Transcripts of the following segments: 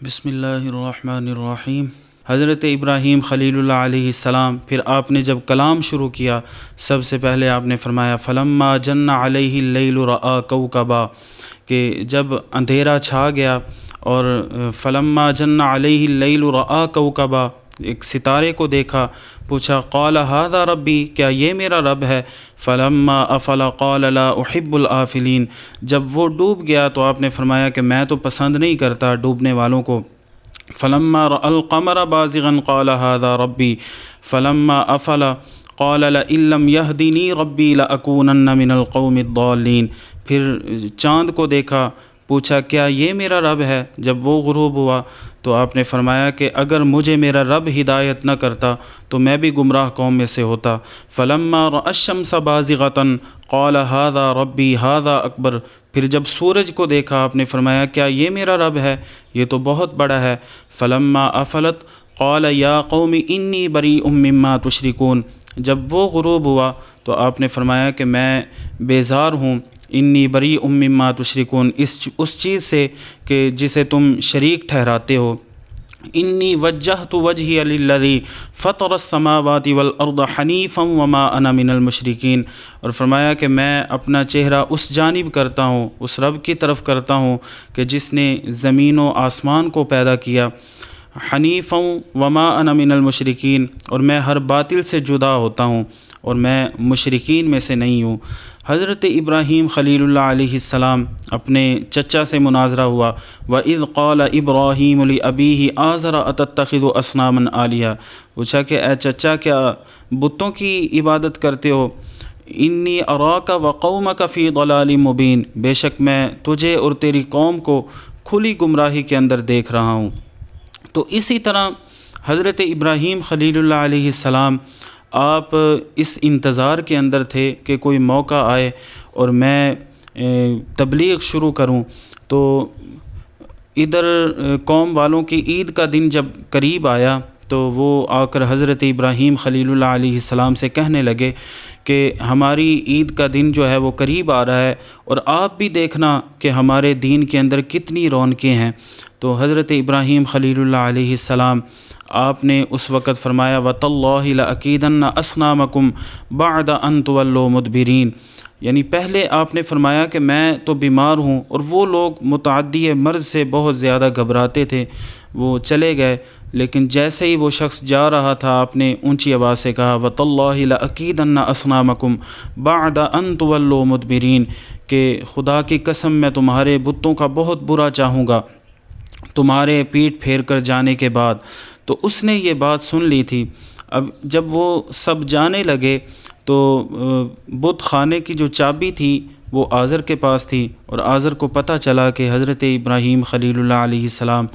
بسم اللہ الرحمن الرحیم۔ حضرت ابراہیم خلیل اللہ علیہ السلام پھر آپ نے جب کلام شروع کیا، سب سے پہلے آپ نے فرمایا فلما جن علیہ اللیل رأى کوکبا، کہ جب اندھیرا چھا گیا اور فلما جن علیہ اللیل رأى کوکبا، ایک ستارے کو دیکھا، پوچھا قال ھذا ربی، کیا یہ میرا رب ہے؟ فلما افل قال لا احب الآفلین، جب وہ ڈوب گیا تو آپ نے فرمایا کہ میں تو پسند نہیں کرتا ڈوبنے والوں کو۔ فلما رأى القمر بازغا قال ھذا ربی فلما افل قال لئن لم يهدنی ربی لأکونن من القوم الضالین، پھر چاند کو دیکھا، پوچھا کیا یہ میرا رب ہے؟ جب وہ غروب ہوا تو آپ نے فرمایا کہ اگر مجھے میرا رب ہدایت نہ کرتا تو میں بھی گمراہ قوم میں سے ہوتا۔ فلما رأى الشمس بازغة قال ھذا ربی ھذا اکبر، پھر جب سورج کو دیکھا آپ نے فرمایا کیا یہ میرا رب ہے؟ یہ تو بہت بڑا ہے۔ فلما افلت قال یا قوم انی بریء مما تشرکون، جب وہ غروب ہوا تو آپ نے فرمایا کہ میں بیزار ہوں، انی بریء مما تشرکون، اس چیز سے کہ جسے تم شریک ٹھہراتے ہو۔ انی وجہت وجہی للذی فطر السماوات والارض حنیفا وما انا من المشرکین، اور فرمایا کہ میں اپنا چہرہ اس جانب کرتا ہوں، اس رب کی طرف کرتا ہوں کہ جس نے زمین و آسمان کو پیدا کیا، حنیفا وما انا من المشرکین، اور میں ہر باطل سے جدا ہوتا ہوں اور میں مشرکین میں سے نہیں ہوں۔ حضرت ابراہیم خلیل اللہ علیہ السلام اپنے چچا سے مناظرہ ہوا، وَإِذْ قَالَ إِبْرَاهِيمُ لِأَبِيهِ آزَرَ أَتَتَّخِذُ أَصْنَامًا آلِهَةً، پوچھا کہ اے چچا کیا بتوں کی عبادت کرتے ہو؟ انی اراک وقومک فی ضلال مبین، بے شک میں تجھے اور تیری قوم کو کھلی گمراہی کے اندر دیکھ رہا ہوں۔ تو اسی طرح حضرت ابراہیم خلیل اللہ علیہ السلام آپ اس انتظار کے اندر تھے کہ کوئی موقع آئے اور میں تبلیغ شروع کروں۔ تو ادھر قوم والوں کی عید کا دن جب قریب آیا تو وہ آ کر حضرت ابراہیم خلیل اللہ علیہ السلام سے کہنے لگے کہ ہماری عید کا دن جو ہے وہ قریب آ رہا ہے اور آپ بھی دیکھنا کہ ہمارے دین کے اندر کتنی رونقیں ہیں۔ تو حضرت ابراہیم خلیل اللہ علیہ السلام آپ نے اس وقت فرمایا وَتَاللَّهِ لَأَكِيدَنَّ أَصْنَامَكُمْ بَعْدَ أَن تُوَلُّوا مُدْبِرِينَ، یعنی پہلے آپ نے فرمایا کہ میں تو بیمار ہوں، اور وہ لوگ متعدی مرض سے بہت زیادہ گھبراتے تھے، وہ چلے گئے، لیکن جیسے ہی وہ شخص جا رہا تھا آپ نے اونچی آواز سے کہا وَتَاللَّهِ لَأَكِيدَنَّ أَصْنَامَكُمْ بَعْدَ أَن تُوَلُّوا مُدْبِرِينَ، کہ خدا کی قسم میں تمہارے بتوں کا بہت برا چاہوں گا تمہارے پیٹ پھیر کر جانے کے بعد۔ تو اس نے یہ بات سن لی تھی۔ اب جب وہ سب جانے لگے تو بت خانے کی جو چابی تھی وہ آزر کے پاس تھی، اور آزر کو پتہ چلا کہ حضرت ابراہیم خلیل اللہ علیہ السلام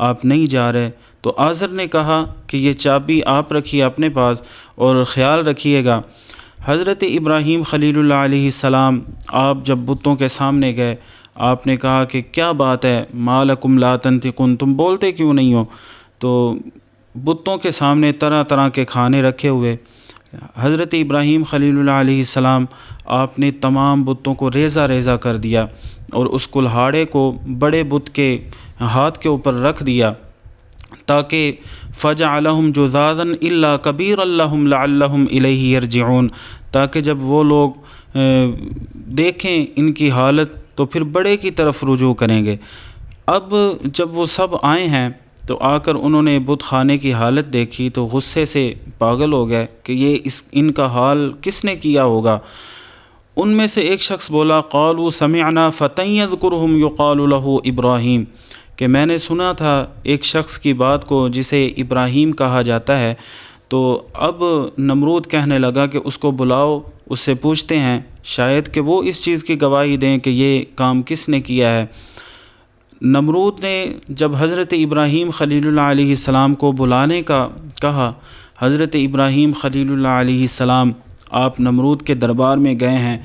آپ نہیں جا رہے، تو آزر نے کہا کہ یہ چابی آپ رکھیے اپنے پاس اور خیال رکھیے گا۔ حضرت ابراہیم خلیل اللہ علیہ السلام آپ جب بتوں کے سامنے گئے، آپ نے کہا کہ کیا بات ہے ما لکم لا تنطقون، تم بولتے کیوں نہیں ہو؟ تو بتوں کے سامنے طرح طرح کے کھانے رکھے ہوئے، حضرت ابراہیم خلیل اللہ علیہ السلام آپ نے تمام بتوں کو ریزہ ریزہ کر دیا اور اس کلہاڑے کو بڑے بت کے ہاتھ کے اوپر رکھ دیا تاکہ فَجَعَلَهُمْ جُذَاذًا إِلَّا كَبِيرًا لَهُمْ لَعَلَّهُمْ إِلَيْهِ يَرْجِعُونَ، تاکہ جب وہ لوگ دیکھیں ان کی حالت تو پھر بڑے کی طرف رجوع کریں گے۔ اب جب وہ سب آئے ہیں تو آ کر انہوں نے بت خانے کی حالت دیکھی تو غصے سے پاگل ہو گئے کہ ان کا حال کس نے کیا ہوگا۔ ان میں سے ایک شخص بولا قالوا سمعنا فتى يذكرهم يقال له ابراہیم، کہ میں نے سنا تھا ایک شخص کی بات کو جسے ابراہیم کہا جاتا ہے۔ تو اب نمرود کہنے لگا کہ اس کو بلاؤ، اس سے پوچھتے ہیں شاید کہ وہ اس چیز کی گواہی دیں کہ یہ کام کس نے کیا ہے۔ نمرود نے جب حضرت ابراہیم خلیل اللہ علیہ السلام کو بلانے کا کہا، حضرت ابراہیم خلیل اللہ علیہ السلام آپ نمرود کے دربار میں گئے ہیں،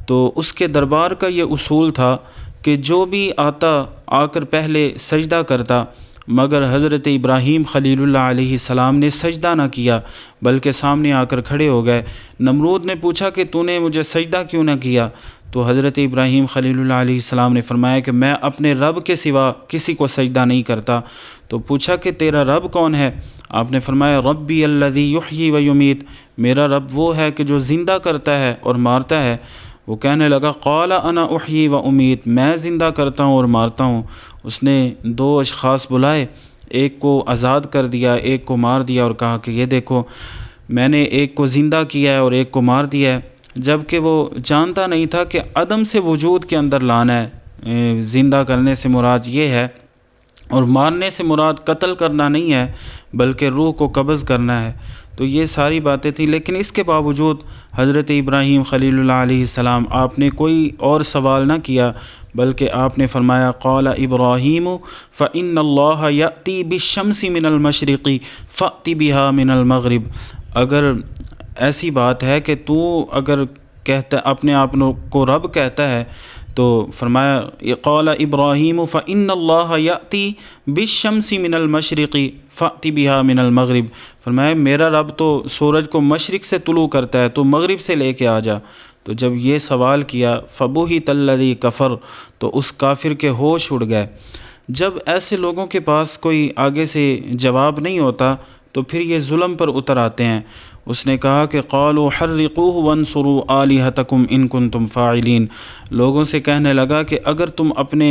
تو اس کے دربار کا یہ اصول تھا کہ جو بھی آتا آ کر پہلے سجدہ کرتا، مگر حضرت ابراہیم خلیل اللہ علیہ السلام نے سجدہ نہ کیا بلکہ سامنے آ کر کھڑے ہو گئے۔ نمرود نے پوچھا کہ تو نے مجھے سجدہ کیوں نہ کیا؟ تو حضرت ابراہیم خلیل اللہ علیہ السلام نے فرمایا کہ میں اپنے رب کے سوا کسی کو سجدہ نہیں کرتا۔ تو پوچھا کہ تیرا رب کون ہے؟ آپ نے فرمایا ربی الذی یحیی و یمیت، میرا رب وہ ہے کہ جو زندہ کرتا ہے اور مارتا ہے۔ وہ کہنے لگا قال انا احیی و امیت، میں زندہ کرتا ہوں اور مارتا ہوں۔ اس نے دو اشخاص بلائے، ایک کو آزاد کر دیا، ایک کو مار دیا، اور کہا کہ یہ دیکھو میں نے ایک کو زندہ کیا ہے اور ایک کو مار دیا ہے، جب کہ وہ جانتا نہیں تھا کہ عدم سے وجود کے اندر لانا ہے۔ زندہ کرنے سے مراد یہ ہے اور مارنے سے مراد قتل کرنا نہیں ہے بلکہ روح کو قبض کرنا ہے۔ تو یہ ساری باتیں تھیں، لیکن اس کے باوجود حضرت ابراہیم خلیل اللہ علیہ السلام آپ نے کوئی اور سوال نہ کیا، بلکہ آپ نے فرمایا قال ابراہیم فإن اللہ یأتی بالشمس من المشرق فأت بها من المغرب۔ اگر ایسی بات ہے کہ تو اگر کہتا اپنے آپ کو رب کہتا ہے تو فرمایا قال ابراہیم فإن اللہ یأتی بالشمس من المشرق فأت بها من المغرب، فرمایا میرا رب تو سورج کو مشرق سے طلوع کرتا ہے تو مغرب سے لے کے آ جا۔ تو جب یہ سوال کیا فبہت الذی کفر، تو اس کافر کے ہوش اڑ گئے۔ جب ایسے لوگوں کے پاس کوئی آگے سے جواب نہیں ہوتا تو پھر یہ ظلم پر اتر آتے ہیں۔ اس نے کہا کہ قالوا حرقوه وانصروا آلہتکم ان کنتم فاعلین، لوگوں سے کہنے لگا کہ اگر تم اپنے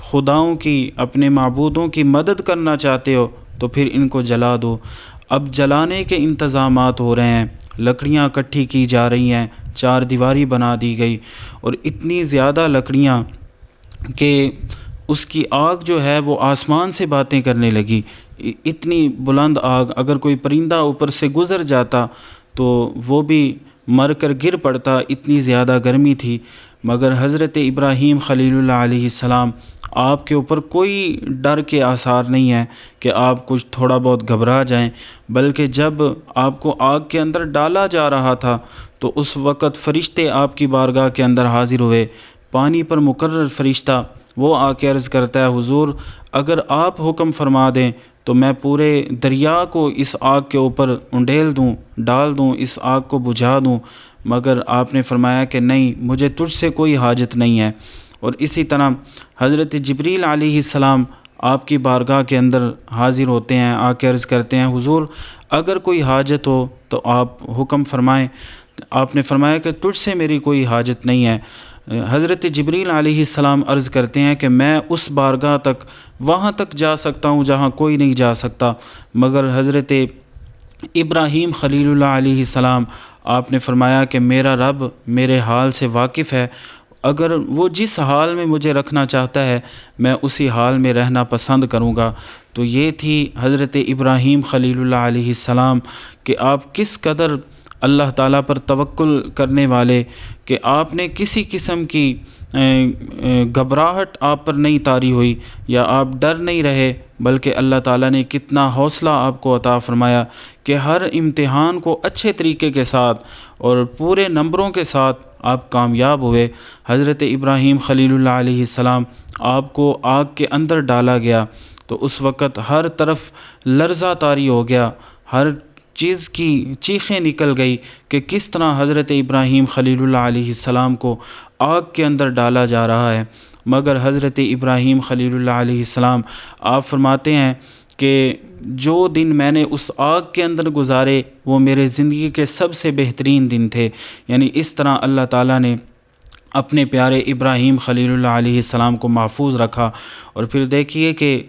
خداؤں کی، اپنے معبودوں کی مدد کرنا چاہتے ہو تو پھر ان کو جلا دو۔ اب جلانے کے انتظامات ہو رہے ہیں، لکڑیاں اکٹھی کی جا رہی ہیں، چار دیواری بنا دی گئی، اور اتنی زیادہ لکڑیاں کہ اس کی آگ جو ہے وہ آسمان سے باتیں کرنے لگی۔ اتنی بلند آگ، اگر کوئی پرندہ اوپر سے گزر جاتا تو وہ بھی مر کر گر پڑتا، اتنی زیادہ گرمی تھی۔ مگر حضرت ابراہیم خلیل اللہ علیہ السلام آپ کے اوپر کوئی ڈر کے آثار نہیں ہیں کہ آپ کچھ تھوڑا بہت گھبرا جائیں، بلکہ جب آپ کو آگ کے اندر ڈالا جا رہا تھا تو اس وقت فرشتے آپ کی بارگاہ کے اندر حاضر ہوئے۔ پانی پر مقرر فرشتہ وہ آ کے عرض کرتا ہے حضور اگر آپ حکم فرما دیں تو میں پورے دریا کو اس آگ کے اوپر انڈیل دوں، ڈال دوں، اس آگ کو بجھا دوں، مگر آپ نے فرمایا کہ نہیں، مجھے تجھ سے کوئی حاجت نہیں ہے۔ اور اسی طرح حضرت جبریل علیہ السلام آپ کی بارگاہ کے اندر حاضر ہوتے ہیں، آ کے عرض کرتے ہیں حضور اگر کوئی حاجت ہو تو آپ حکم فرمائیں۔ آپ نے فرمایا کہ تجھ سے میری کوئی حاجت نہیں ہے۔ حضرت جبریل علیہ السلام عرض کرتے ہیں کہ میں اس بارگاہ تک، وہاں تک جا سکتا ہوں جہاں کوئی نہیں جا سکتا، مگر حضرت ابراہیم خلیل اللہ علیہ السلام آپ نے فرمایا کہ میرا رب میرے حال سے واقف ہے، اگر وہ جس حال میں مجھے رکھنا چاہتا ہے میں اسی حال میں رہنا پسند کروں گا۔ تو یہ تھی حضرت ابراہیم خلیل اللہ علیہ السلام کہ آپ کس قدر اللہ تعالیٰ پر توکل کرنے والے، کہ آپ نے کسی قسم کی گھبراہٹ آپ پر نہیں طاری ہوئی یا آپ ڈر نہیں رہے، بلکہ اللہ تعالیٰ نے کتنا حوصلہ آپ کو عطا فرمایا کہ ہر امتحان کو اچھے طریقے کے ساتھ اور پورے نمبروں کے ساتھ آپ کامیاب ہوئے۔ حضرت ابراہیم خلیل اللہ علیہ السلام آپ کو آگ کے اندر ڈالا گیا تو اس وقت ہر طرف لرزہ طاری ہو گیا، ہر چیز کی چیخیں نکل گئی کہ کس طرح حضرت ابراہیم خلیل اللہ علیہ السلام کو آگ کے اندر ڈالا جا رہا ہے۔ مگر حضرت ابراہیم خلیل اللہ علیہ السلام آپ فرماتے ہیں کہ جو دن میں نے اس آگ کے اندر گزارے وہ میرے زندگی کے سب سے بہترین دن تھے۔ یعنی اس طرح اللہ تعالیٰ نے اپنے پیارے ابراہیم خلیل اللہ علیہ السلام کو محفوظ رکھا۔ اور پھر دیکھیے کہ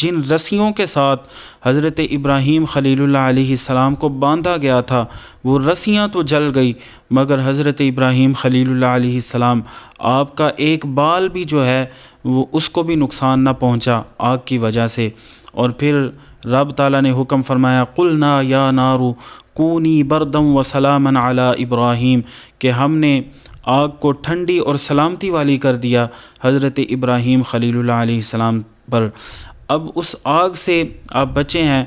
جن رسیوں کے ساتھ حضرت ابراہیم خلیل اللہ علیہ السلام کو باندھا گیا تھا وہ رسیاں تو جل گئی، مگر حضرت ابراہیم خلیل اللہ علیہ السلام آپ کا ایک بال بھی جو ہے وہ اس کو بھی نقصان نہ پہنچا آگ کی وجہ سے۔ اور پھر رب تعالیٰ نے حکم فرمایا قلنا یا نار کونی بردم و سلاما علی ابراہیم، کہ ہم نے آگ کو ٹھنڈی اور سلامتی والی کر دیا حضرت ابراہیم خلیل اللہ علیہ السلام پر۔ اب اس آگ سے آپ بچے ہیں